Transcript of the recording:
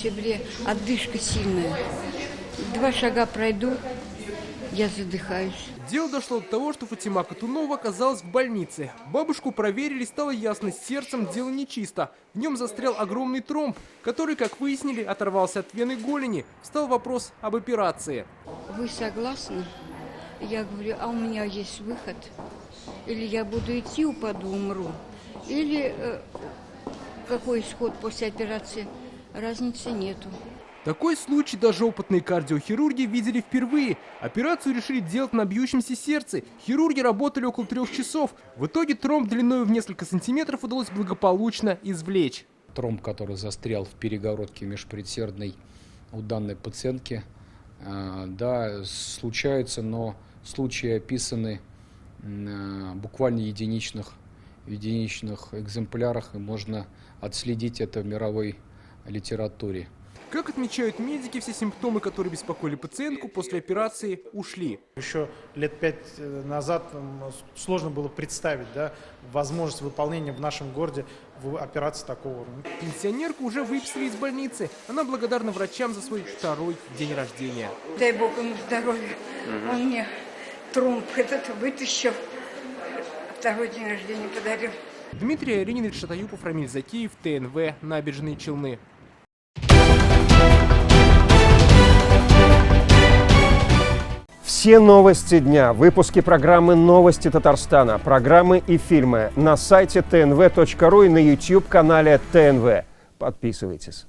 сентябре отдышка сильная. 2 шага пройду, я задыхаюсь. Дело дошло до того, что Фатима Катунова оказалась в больнице. Бабушку проверили, стало ясно, с сердцем дело нечисто. В нем застрял огромный тромб, который, как выяснили, оторвался от вены голени. Встал вопрос об операции. Вы согласны? Я говорю, а у меня есть выход. Или я буду идти, упаду, умру. Или какой исход после операции? Разницы нету. Такой случай даже опытные кардиохирурги видели впервые. Операцию решили делать на бьющемся сердце. Хирурги работали около 3 часов. В итоге тромб длиной в несколько сантиметров удалось благополучно извлечь. Тромб, который застрял в перегородке межпредсердной у данной пациентки, да, случается, но случаи описаны буквально в единичных экземплярах, и можно отследить это в мировой литературе. Как отмечают медики, все симптомы, которые беспокоили пациентку, после операции ушли. Еще лет 5 назад сложно было представить, да, возможность выполнения в нашем городе операции такого уровня. Пенсионерку уже выписали из больницы. Она благодарна врачам за свой 2-й день рождения. Дай Бог ему здоровья. Он мне тромб этот вытащил. 2-й день рождения подарил. Дмитрий Аринин, Ильшат Аюпов, Рамиль Закиев, ТНВ, Набережные Челны. Все новости дня, выпуски программы «Новости Татарстана», программы и фильмы на сайте tnv.ru и на YouTube-канале ТНВ. Подписывайтесь.